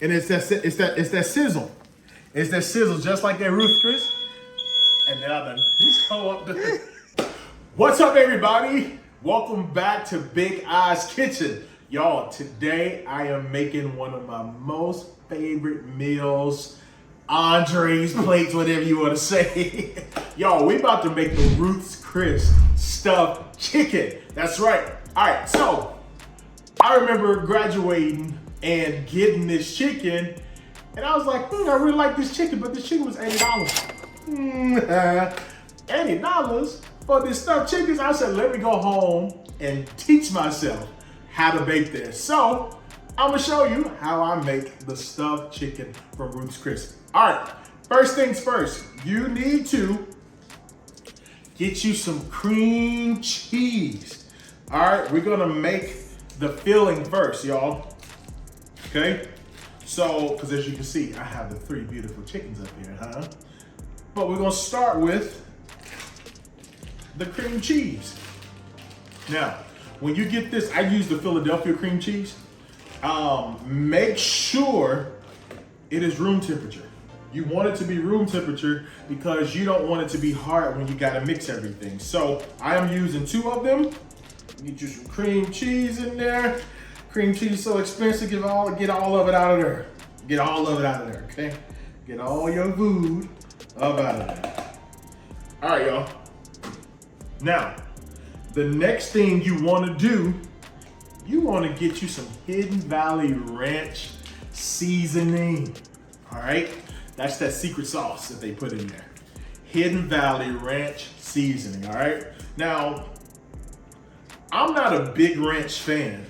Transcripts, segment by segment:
And it's that sizzle. It's that sizzle, just like that Ruth Chris. And now the show up there. What's up, everybody? Welcome back to Big Eyes Kitchen. Y'all, today I am making one of my most favorite meals, entrees, plates, whatever you want to say. Y'all, we about to make the Ruth's Chris stuffed chicken. That's right. All right, so I remember graduating and getting this chicken, and I was like, I really like this chicken, but this chicken was $80. $80 for this stuffed chicken. I said, let me go home and teach myself how to bake this. So I'm gonna show you how I make the stuffed chicken from Ruth's Chris. All right, first things first, you need to get you some cream cheese. All right, we're gonna make the filling first, y'all. Okay, so, because as you can see, I have the 3 beautiful chickens up here, huh? But we're gonna start with the cream cheese. Now, when you get this, I use the Philadelphia cream cheese. Make sure it is room temperature. You want it to be room temperature because you don't want it to be hard when you gotta mix everything. So I am using 2 of them. Get you some cream cheese in there. Cream cheese is so expensive, get all of it out of there. Get all of it out of there, okay? Get all your food up out of there. All right, y'all. Now, the next thing you wanna do, you wanna get you some Hidden Valley Ranch seasoning, all right? That's that secret sauce that they put in there. Hidden Valley Ranch seasoning, all right? Now, I'm not a big ranch fan,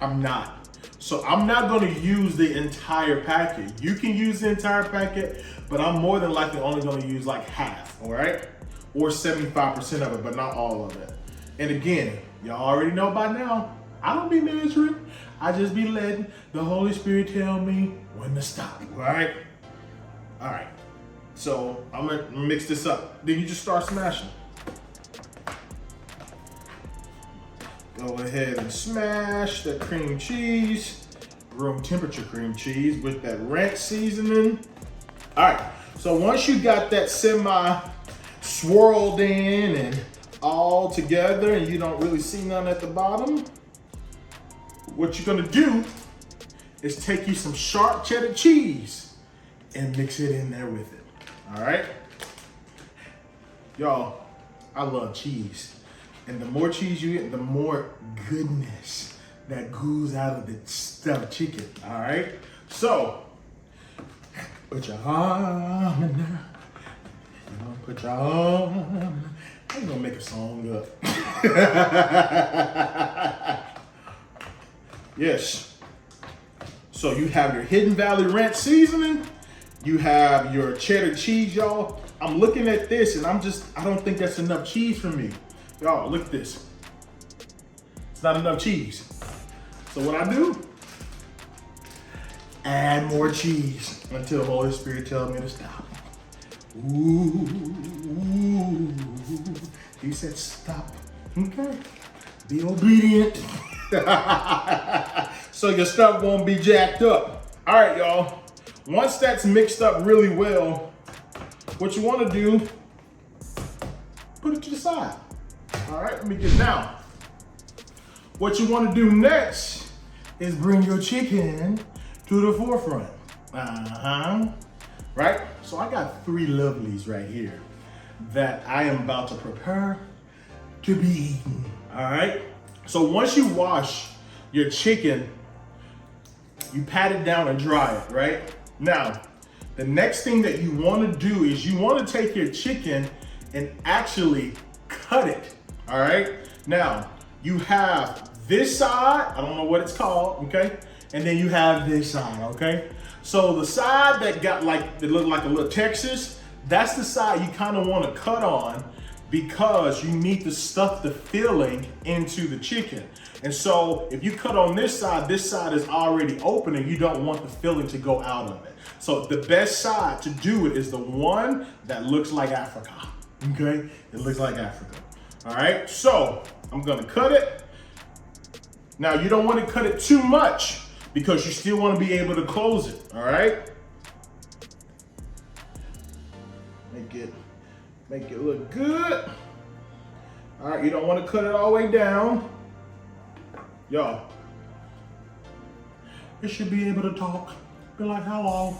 I'm not. So I'm not gonna use the entire packet. You can use the entire packet, but I'm more than likely only gonna use like half, all right? Or 75% of it, but not all of it. And again, y'all already know by now, I don't be measuring. I just be letting the Holy Spirit tell me when to stop, all right? All right, so I'm gonna mix this up. Then you just start smashing. Go ahead and smash that cream cheese, room temperature cream cheese with that ranch seasoning. All right, so once you got that semi swirled in and all together and you don't really see none at the bottom, what you're gonna do is take you some sharp cheddar cheese and mix it in there with it, all right? Y'all, I love cheese. And the more cheese you get, the more goodness that goes out of the stuffed chicken, all right? So, put your arm in there. Put your arm in there. I'm gonna make a song up. Yes. So you have your Hidden Valley Ranch seasoning. You have your cheddar cheese, y'all. I'm looking at this and I don't think that's enough cheese for me. Y'all, look at this. It's not enough cheese. So what I do, add more cheese until the Holy Spirit tells me to stop. Ooh, he said stop, okay? Be obedient. So your stuff won't be jacked up. All right, y'all. Once that's mixed up really well, what you wanna do, put it to the side. All right, let me get down. What you want to do next is bring your chicken to the forefront. Right? So I got 3 lovelies right here that I am about to prepare to be eaten. All right? So once you wash your chicken, you pat it down and dry it, right? Now, the next thing that you want to do is you want to take your chicken and actually cut it. All right, now you have this side, I don't know what it's called, okay? And then you have this side, okay? So the side that got it looked like a little Texas, that's the side you kind of want to cut on because you need to stuff the filling into the chicken. And so if you cut on this side is already open and you don't want the filling to go out of it. So the best side to do it is the one that looks like Africa, okay? It looks like Africa. All right, so I'm gonna cut it. Now you don't want to cut it too much because you still want to be able to close it, all right? Make it look good. All right, you don't want to cut it all the way down. Y'all, it should be able to talk. Be like, hello,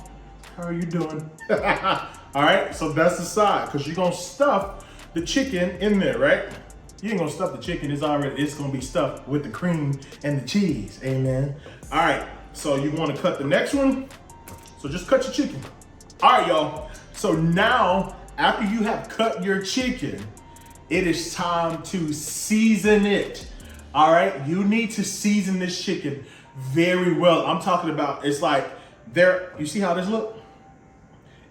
how are you doing? All right, so that's the side, because you're gonna stuff the chicken in there, right? You ain't gonna stuff the chicken, it's gonna be stuffed with the cream and the cheese, amen. All right, so you wanna cut the next one, so just cut your chicken. All right, y'all, so now, after you have cut your chicken, it is time to season it. All right, you need to season this chicken very well. I'm talking about, it's like, you see how this look?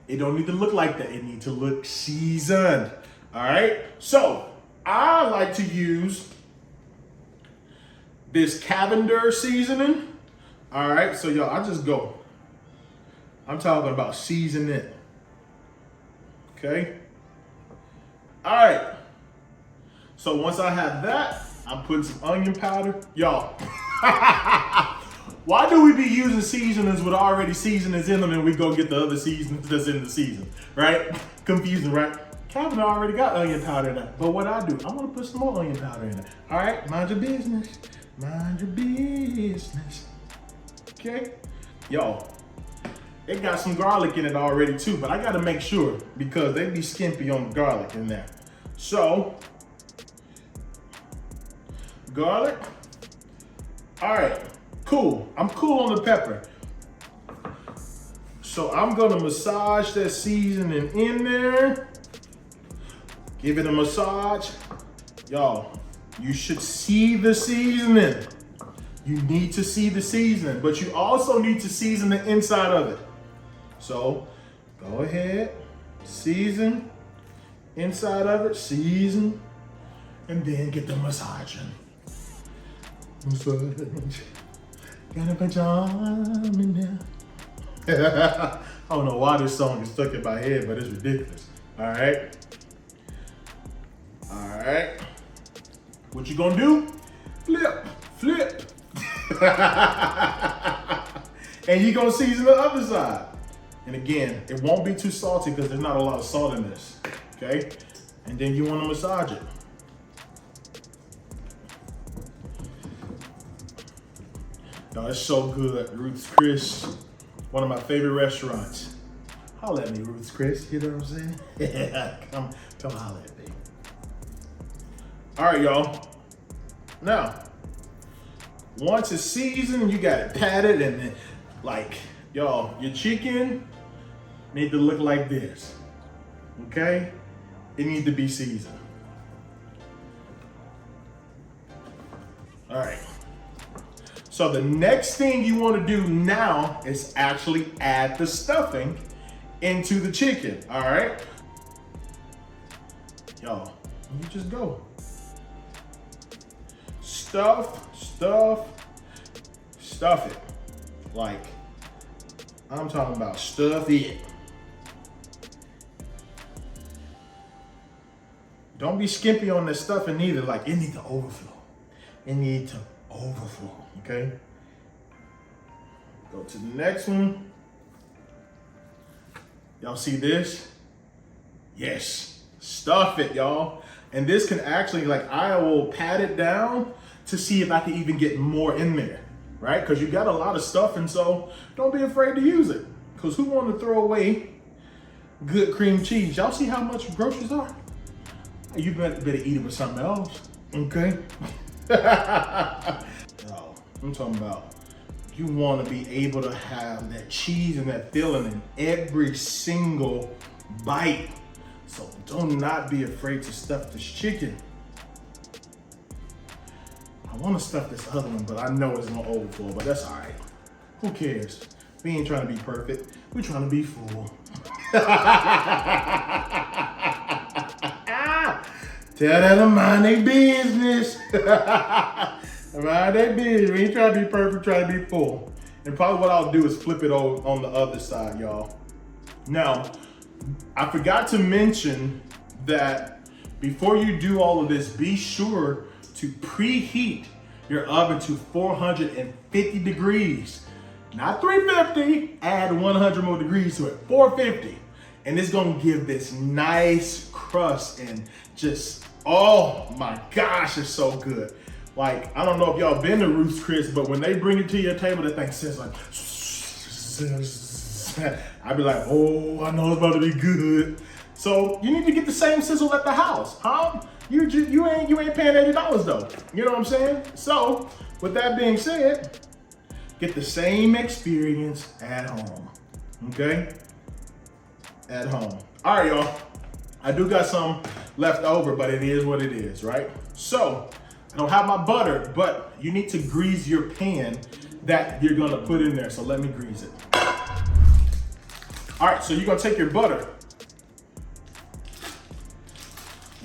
It don't need to look like that. It needs to look seasoned. All right, so I like to use this Cavender seasoning. All right, so y'all, I just go. I'm talking about season it. Okay. All right. So once I have that, I'm putting some onion powder. Y'all, why do we be using seasonings with already seasonings in them and we go get the other seasonings that's in the season, right? Confusing, right? Calvin already got onion powder in it. But what I do, I want to put some more onion powder in it. All right, mind your business. Mind your business. Okay? Y'all, it got some garlic in it already too, but I gotta make sure because they be skimpy on the garlic in there. So, garlic. All right, cool. I'm cool on the pepper. So I'm gonna massage that seasoning in there. Give it a massage. Y'all, you should see the seasoning. You need to see the seasoning, but you also need to season the inside of it. So go ahead, season inside of it, season, and then get the massaging. Massage. Got a pajama in there. I don't know why this song is stuck in my head, but it's ridiculous. All right. All right. What you gonna do? Flip, flip. And you gonna season the other side. And again, it won't be too salty because there's not a lot of salt in this, okay? And then you wanna massage it. No, it's so good. Ruth's Chris, one of my favorite restaurants. Holla at me, Ruth's Chris, you know what I'm saying? come holla at me. All right, y'all. Now, once it's seasoned, you got it patted and then, like, y'all, your chicken need to look like this, okay? It needs to be seasoned. All right. So the next thing you want to do now is actually add the stuffing into the chicken, all right? Y'all, you just go. Stuff it. Like, I'm talking about stuff it. Don't be skimpy on the stuffing either. Like, it needs to overflow. It needs to overflow, okay? Go to the next one. Y'all see this? Yes, stuff it, y'all. And this can actually, like, I will pat it down to see if I can even get more in there, right? Because you got a lot of stuffing, so don't be afraid to use it. Because who want to throw away good cream cheese? Y'all see how much groceries are? You better eat it with something else, okay? Yo, I'm talking about you want to be able to have that cheese and that filling in every single bite. So do not be afraid to stuff this chicken. I want to stuff this other one, but I know it's gonna overflow, but that's all right. Who cares? We ain't trying to be perfect. We're trying to be full. Tell them to mind their business. Mind their business. We ain't trying to be perfect, trying to be full. And probably what I'll do is flip it over on the other side, y'all. Now, I forgot to mention that before you do all of this, be sure to preheat your oven to 450 degrees. not 350, add 100 more degrees to it, 450. And it's gonna give this nice crust and just, oh my gosh, it's so good. Like, I don't know if y'all been to Ruth's Chris, but when they bring it to your table, the thing says like, I'd be like, oh, I know it's about to be good. So you need to get the same sizzle at the house, huh? You ain't paying $80 though. You know what I'm saying? So with that being said, get the same experience at home, okay? At home. All right, y'all. I do got some left over, but it is what it is, right? So I don't have my butter, but you need to grease your pan that you're gonna put in there. So let me grease it. All right, so you're gonna take your butter.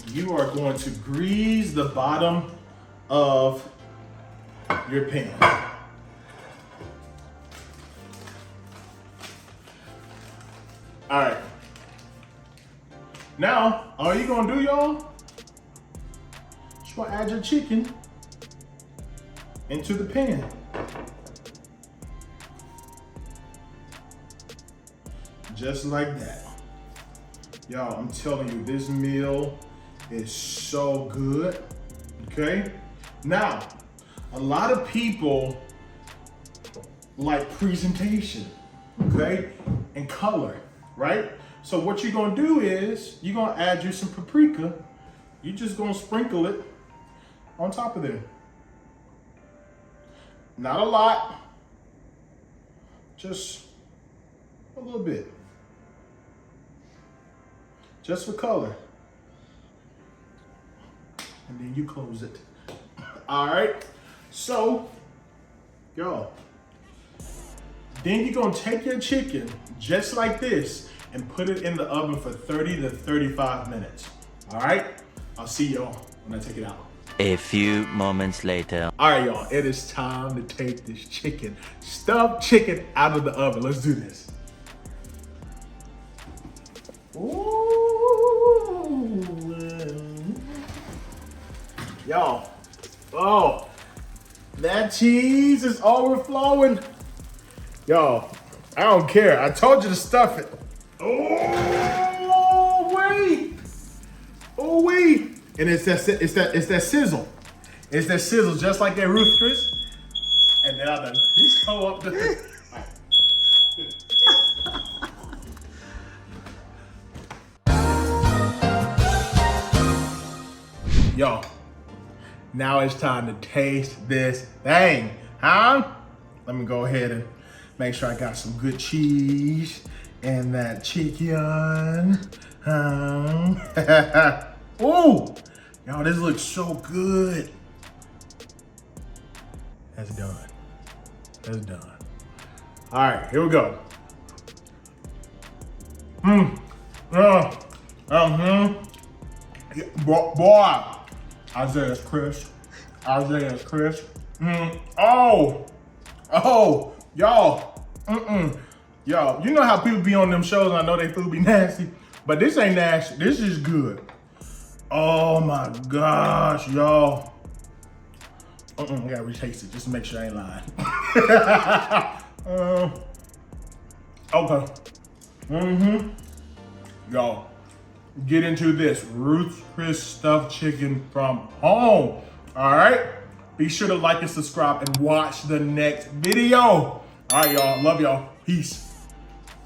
You are going to grease the bottom of your pan. All right. Now, all you're gonna do, y'all, is gonna add your chicken into the pan. Just like that. Y'all, I'm telling you, this meal is so good, okay? Now, a lot of people like presentation, okay? And color, right? So what you're gonna do is, you're gonna add you some paprika. You're just gonna sprinkle it on top of there. Not a lot, just a little bit. Just for color. And then you close it. All right, so, y'all, then you're gonna take your chicken just like this and put it in the oven for 30 to 35 minutes. All right, I'll see y'all when I take it out. A few moments later. All right, y'all, it is time to take this chicken, stuffed chicken, out of the oven. Let's do this. Ooh. Y'all, oh, that cheese is overflowing. Y'all, I don't care. I told you to stuff it. Oh, wait. Oh, wait. And it's that sizzle. It's that sizzle, just like that Ruth Chris. And then I'll go up there. Y'all, now it's time to taste this thing, huh? Let me go ahead and make sure I got some good cheese and that chicken. Ooh, y'all, this looks so good. That's done. That's done. All right, here we go. Boy, Isaiah's crisp. Isaiah's crisp. Oh, y'all. Y'all, you know how people be on them shows and I know they food be nasty, but this ain't nasty. This is good. Oh my gosh, y'all. I gotta retaste it just to make sure I ain't lying. Okay. Y'all, get into this Ruth's Chris stuffed chicken from home. All right? Be sure to like and subscribe and watch the next video. All right, y'all. Love y'all. Peace.